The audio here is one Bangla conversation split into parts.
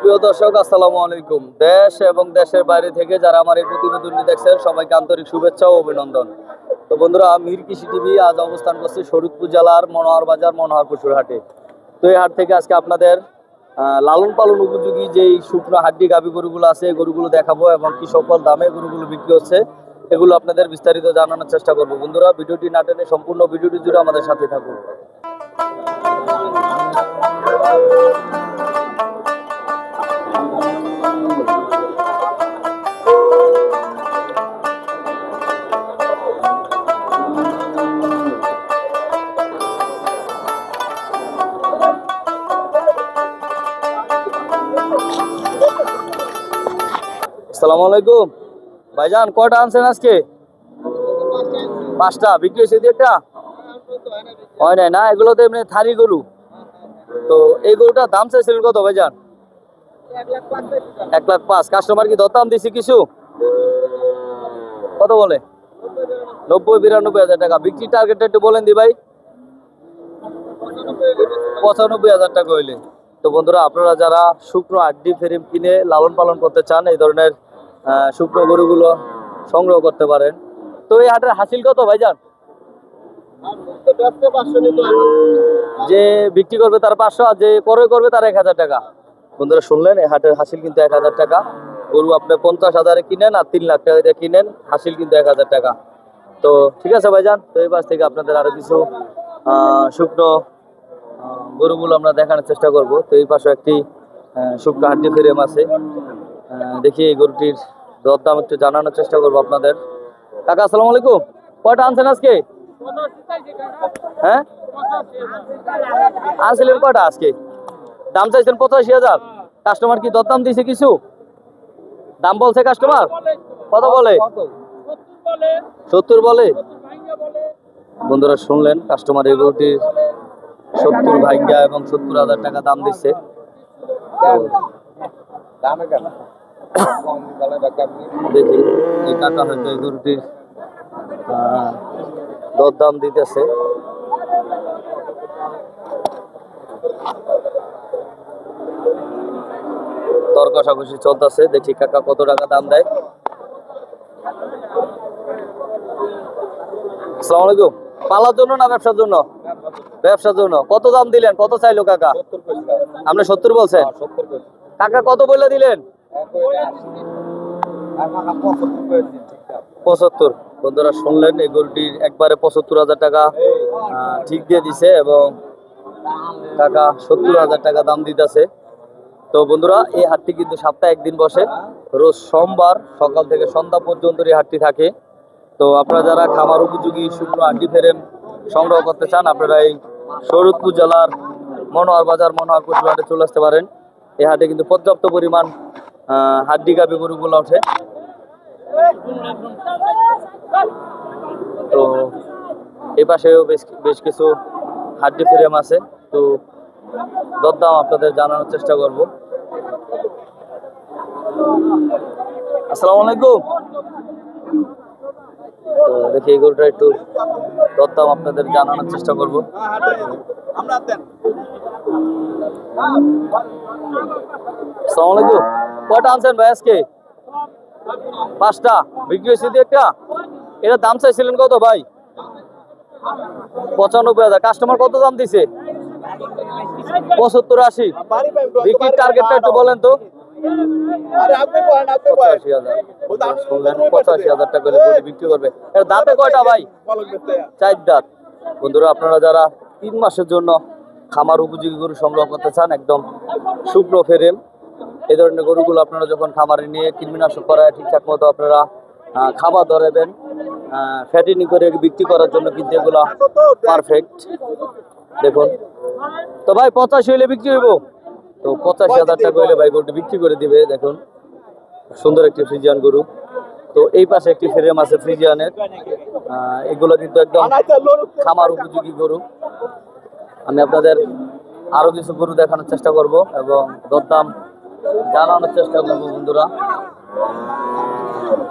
সুপ্রিয় দর্শক, আসসালামু আলাইকুম। দেশ এবং দেশের বাইরে থেকে যারা আমার এই প্রতিবেদনটি দেখছেন, সবাইকে আন্তরিক শুভেচ্ছা ও অভিনন্দন। তো বন্ধুরা, মির কৃষি টিভি আজ অবস্থান করছি শরীয়তপুর জেলার মনোহর বাজার মনোহর পশুর হাটে। তো এই হাট থেকে আজকে আপনাদের লালন পালন উপযোগী যেই শুকনো হাড্ডি গাভী গরুগুলো আছে, এই গরুগুলো দেখাবো এবং কি সকল দামে গরুগুলো বিক্রি হচ্ছে এগুলো আপনাদের বিস্তারিত জানানোর চেষ্টা করবো। বন্ধুরা, ভিডিওটি না টেনে সম্পূর্ণ ভিডিওটি জুড়ে আমাদের সাথে থাকুন। আসসালামু আলাইকুম ভাইজান, কয়টা আনছেন আজকে? 5টা বিক্রি হয়েছে। একটা হয় নাই না, এগুলো তো এমনি থারি গরু। তো এই গরুটার দাম চাইছিলেন কত ভাইজান? 1,05,000। কাস্টমার কি দরদাম দিছি কিছু? কত বলে? 90-92 হাজার টাকা। বিক্রি টার্গেটটা একটু বলেন দি ভাই। 95,000 টাকা হইলে। তো বন্ধুরা, আপনারা যারা শুকনো হাড্ডি ফ্রেম কিনে লালন পালন করতে চান, এই ধরনের শুকনো গরুগুলো সংগ্রহ করতে পারেন। তো এই হাটের হাসিল কত ভাইজান? যে বিক্রি করবে তার 500, আর যে ক্রয় করবে তার 1,000 টাকা। বন্ধুরা শুনলেন, এই হাটের হাসিল কিন্তু 1,000 টাকা। গরু আপনি 50,000-এ কিনেন আর 3 লাখ টাকা দিয়ে কিনেন, হাসিল কিন্তু 1,000 টাকা। তো ঠিক আছে ভাইজান, তো এই পাশ থেকে আপনাদের আরো কিছু শুকনো গরুগুলো আমরা দেখানোর চেষ্টা করব। তো এই পাশে একটি শুকনো হাড্ডি ফ্রেম আছে, দেখি এই গরুটির দরদাম একটু জানানোর চেষ্টা করবো আপনাদের। কাকা আসসালামু আলাইকুম, কয়টা আনছেন আজকে? হ্যাঁ, আনছিলেন কয়টা আজকে? দাম চাইছেন 85,000। কাস্টমার কি দরদাম দিছে কিছু? দাম বলছে কাস্টমার? কত বলে? 70 বলে। বন্ধুরা শুনলেন, কাস্টমার এই গরুটির 70 ভাঙ্গা এবং 70,000 টাকা দাম দিচ্ছে। দেখি এই কাকা হয়তো এই গরুটির দরদাম দিতেছে। দর কষাকষি চলতেছে, দেখি কাকা কত টাকা দাম দেয়। আসসালামু আলাইকুম। পালার জন্য না ব্যবসার জন্য? ব্যবসার জন্য। কত দাম দিলেন? কত চাইলো কাকা? আপনি 70 বলছেন? কাকা কত বলে দিলেন? 75। বন্ধুরা শুনলেন, এই গরুটির একবারে 75,000 টাকা ঠিক দিয়ে দিছে এবং কাকা 70,000 টাকা দাম দিতেছে। তো বন্ধুরা, এই হাটটি কিন্তু সপ্তাহে একদিন বসে, রোজ সোমবার সকাল থেকে সন্ধ্যা পর্যন্ত এই হাটটি থাকে। তো আপনারা যারা খামার উপযোগী শুকনো হাড্ডি ফ্রেম সংগ্রহ করতে চান, আপনারা এই শরীয়তপুর জেলার মনোহর বাজার মনোহর পশুর হাটে চলে আসতে পারেন। এই হাটে কিন্তু পর্যাপ্ত পরিমাণ হাড্ডি গাভী গরুগুলো ওঠে। তো এই পাশেও বেশ কিছু হাড্ডি ফ্রেম আছে। তো দরদাম আপনাদের জানানোর চেষ্টা করব। আসসালামু আলাইকুম। তো দেখি এই গরুটা একটু দরদাম আপনাদের জানানোর চেষ্টা করব। আসসালামু আলাইকুম। কয়টা আনছেন ভাই আজকে? 5টা বিক্রি হয়েছে। একটা, এটার দাম চাইছিলেন কত ভাই? 95,000। কাস্টমার কত দাম দিছে? 75-80। বিক্রির টার্গেটটা একটু বলেন তো। 85,000 টাকা বিক্রি করবে। দাঁতে কয়টা ভাই? 4 দাঁত। বন্ধুরা, আপনারা যারা 3 মাসের জন্য খামার উপযোগী গরু সংগ্রহ করতে চান, একদম শুকনো ফ্রেম, এই ধরনের গরুগুলো আপনারা যখন খামারে নিয়ে কৃমিনাশক করায় ঠিকঠাক মতো আপনারা খাবার ধরাবেন, ফ্যাটিনিং করে বিক্রি করার জন্য কিন্তু এগুলো পারফেক্ট। দেখুন তো ভাই, 85 হইলে বিক্রি হইব। তো 85,000 টাকা হইলে ভাই গরুটি বিক্রি করে দিবে। দেখুন, সুন্দর একটি ফ্রিজিয়ান গরু। তো এই পাশে একটি ফ্রেম আছে ফ্রিজিয়ানের। এগুলো কিন্তু একদম খামার উপযোগী গরু। আমি আপনাদের আরো কিছু গরু দেখানোর চেষ্টা করব এবং দরদাম জানানোর চেষ্টা করবো। বন্ধুরা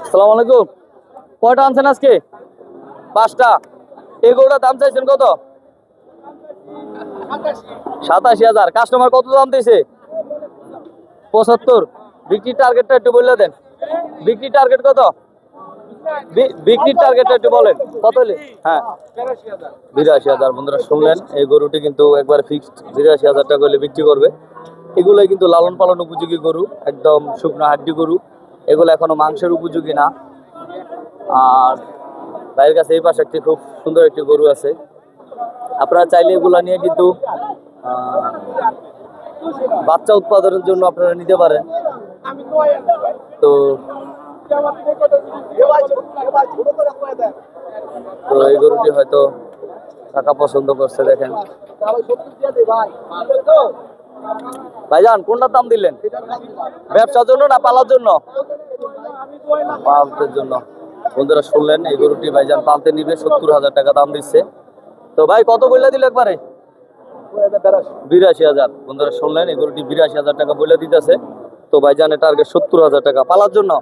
আসসালামু আলাইকুম। কয়টা আনছেন আজকে? 5টা। এই গরুটার দাম চাইছেন কত? 87,000। কাস্টমার কত দাম দিয়েছে? 75। বিক্রি টার্গেটটা একটু বলে দেন। বিক্রি টার্গেট কত? বিক্রির টার্গেটটা একটু বলেন কত হলে? হ্যাঁ 82,000। বন্ধুরা শুনলেন, এই গরুটি কিন্তু একবার ফিক্সড 82,000 টাকা হলে বিক্রি করবে। এগুলোই কিন্তু লালন পালন উপযোগী গরু, একদম শুকনো হাড্ডি গরু। এগুলো এখনো মাংসের উপযোগী না। আর ভাইয়ের কাছে এই পাশে একটি খুব সুন্দর একটি গরু আছে। আপনারা চাইলে এগুলা নিয়ে কিন্তু বাচ্চা উৎপাদনের জন্য আপনারা নিতে পারেন। তো তো এই গরুটি হয়তো টাকা পছন্দ করছে, দেখেন। ভাইজান কোনটার দাম দিলেন? ব্যবসার জন্য না পালার জন্য? পালতের জন্য। বন্ধুরা শুনলেন, এই গরুটি ভাইজান পালতে নিবে, 70,000 টাকা দাম দিচ্ছে। তো ভাই কত বলে দিল একবারে? 82,000। বন্ধুরা শুনলেন, এই গরুটি 82,000 টাকা বলে দিতেছে। তো ভাইজানের টার্গেট 70,000 টাকা। পালার জন্য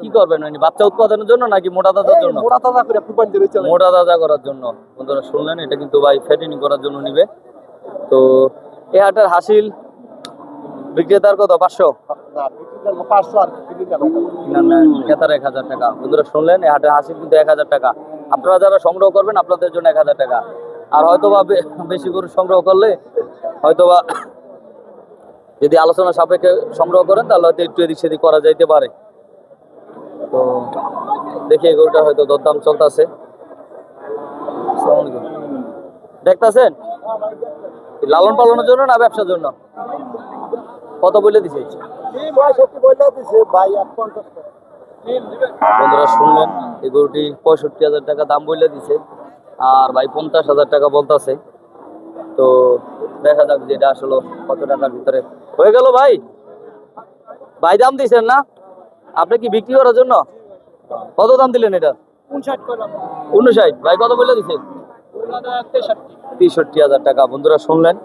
কি করবেন? বাচ্চা উৎপাদনের জন্য নাকি মোটা তাজার জন্য? মোটা তাজা করার জন্য। বন্ধুরা শুনলেন, এটা কিন্তু ভাই ফ্যাটেনিং করার জন্য নিবে। তো এই হাটের হাসিল বিক্রেতার কত? 500? ক্রেতার 1,000 টাকা। বন্ধুরা শুনলেন, এই হাটের হাসিল কিন্তু 1,000 টাকা। আপনারা যারা সংগ্রহ করবেন আপনাদের জন্য 1,000 টাকা। আর হয়তোবা বেশি গরু সংগ্রহ করলে হয়তোবা যদি আলোচনা সাপেক্ষে সংগ্রহ করেন তাহলে হয়তো একটু এদিক সেদিক করা যাইতে পারে। তো দেখি এই গরুটা হয়তো দরদাম চলতেছে। দেখতেছেন লালন পালনের জন্য না ব্যবসার জন্য? কত বলে দিছে? বন্ধুরা শুনলেন, এই গরুটি 65,000 টাকা দাম বলে দিছে। আর ভাই 50,000 টাকা বলতেছে। তো দেখা যাক যে এটা আসলে কত টাকার ভিতরে হয়ে গেল। ভাই ভাই দাম দিচ্ছেন না? আপনি কি বিক্রি করার জন্য? কত দাম দিলেন এটা? 59। ভাই কত বলে দিছে? 63,000 টাকা। বন্ধুরা শুনলেন,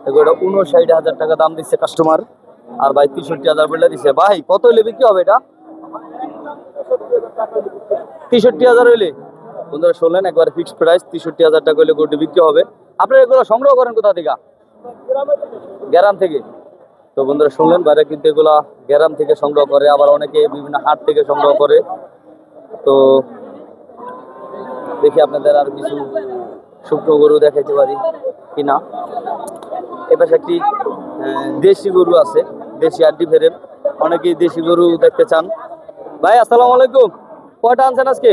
এগুলো 59,000 টাকা দাম দিচ্ছে কাস্টমার। আর ভাই 63,000 বলে দিছে। ভাই কত হইলে বিক্রি হবে এটা? 63,000 হইলে। বন্ধুরা শুনলেন, একবার ফিক্সড প্রাইস 63,000 টাকা হইলে গরুটি বিক্রি হবে। আপনারা এগুলো সংগ্রহ করেন কোথা থেকে? গ্রাম থেকে। তো বন্ধুরা শুনলেন, বাইরে কিন্তু এগুলা গ্রাম থেকে সংগ্রহ করে, আবার অনেকে বিভিন্ন হাট থেকে সংগ্রহ করে। তো দেখি আপনাদের আর কিছু শুকনো গরু দেখাইতে পারি কিনা। এপাশে একটি দেশি গরু আছে, দেশি আড্ডি ফেরেম। অনেকেই দেশি গরু দেখতে চান। ভাই আসসালামু আলাইকুম। কয়টা আনছেন আজকে?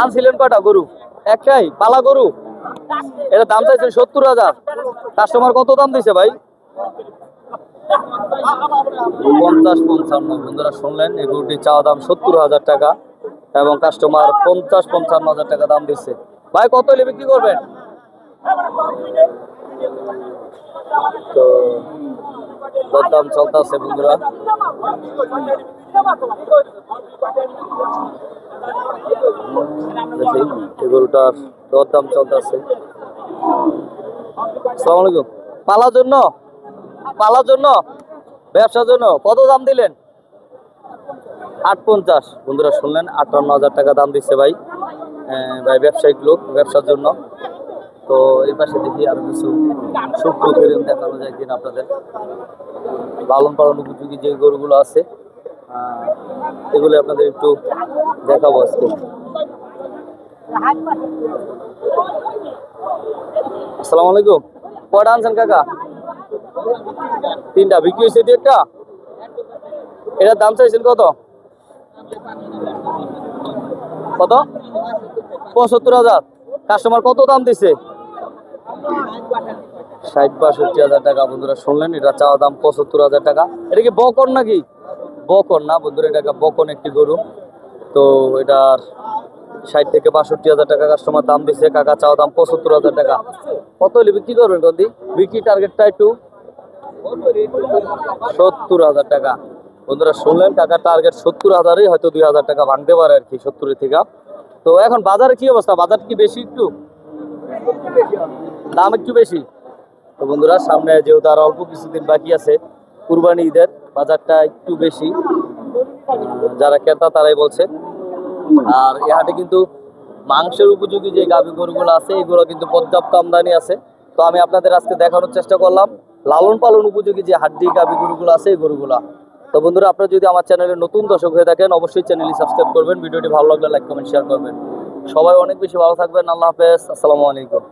আনছিলেন কয়টা গরু? একটাই পালা গরু। এটা দাম চাইছেন 70,000। কাস্টমার কত দাম দিছে ভাই? 50-55। বন্ধুরা শুনলেন, এই গরুটি চাওয়া দাম 70,000 টাকা এবং কাস্টমার 50-55,000 টাকা দাম দিচ্ছে। ভাই কত হলে বিক্রি করবেন? তো দরদাম চলতেছে বন্ধুরা। দেখি এই গরুটার দরদাম চলতেছে। আসসালামু আলাইকুম। পালার জন্য ব্যবসার জন্য কত দাম দিলেন? 850। বন্ধুরা শুনলেন, 58,000 টাকা দাম দিচ্ছে ভাই। ভাই ব্যবসায়িক লোক, ব্যবসার জন্য। তো এই পাশে দেখি আরো কিছু শুকনো গরু দেখানো যায় কিনা আপনাদের। লালন পালন উপযোগী যে গরুগুলো আছে এগুলো আপনাদের একটু দেখাবো আজকে। আসসালামু আলাইকুম। কয়টা আনছেন কাকা? 3টা বিক্রি হয়েছে। একটা এটার দাম চাইছেন কত? 75,000। কাস্টমার কত দাম দিছে? 60-62,000 টাকা। বন্ধুরা শুনলেন, এটা চাওয়া দাম 75,000 টাকা। এটা কি বকন নাকি? বকন না বন্ধুরা, এটা বকন একটি গরু। তো এটার 60-62,000 টাকা কাস্টমার দাম দিছে। কাকা চাওয়া দাম 75,000 টাকা। কত হলে বিক্রি করবেন? কদি বিক্রি টার্গেটটা একটু 70,000 টাকা। বন্ধুরা শুনলেন, কাকার টার্গেট 70,000-ই, হয়তো 2,000 টাকা ভাঙতে পারে আর কি 70 থেকে। তো এখন বাজারে কি অবস্থা? বাজার কি বেশি? একটু দাম একটু বেশি। তো বন্ধুরা সামনে যেহেতু আর অল্প কিছুদিন বাকি আছে কুরবানি ঈদের, বাজারটা একটু বেশি, যারা ক্রেতা তারাই বলছে। আর এই হাটে কিন্তু মাংসের উপযোগী যে গাভী গরুগুলো আছে এগুলো কিন্তু পর্যাপ্ত আমদানি আছে। তো আমি আপনাদের আজকে দেখানোর চেষ্টা করলাম লালন পালন উপযোগী যে হাড্ডি গাভী গরুগুলো আছে এই গরুগুলা। তো বন্ধুরা, আপনারা যদি আমার চ্যানেলে নতুন দর্শক হয়ে থাকেন অবশ্যই চ্যানেলটি সাবস্ক্রাইব করবেন, ভিডিওটি ভালো লাগলে লাইক কমেন্ট শেয়ার করবেন। সবাই অনেক বেশি ভালো থাকবেন। আল্লাহ হাফেজ, আসসালামু আলাইকুম।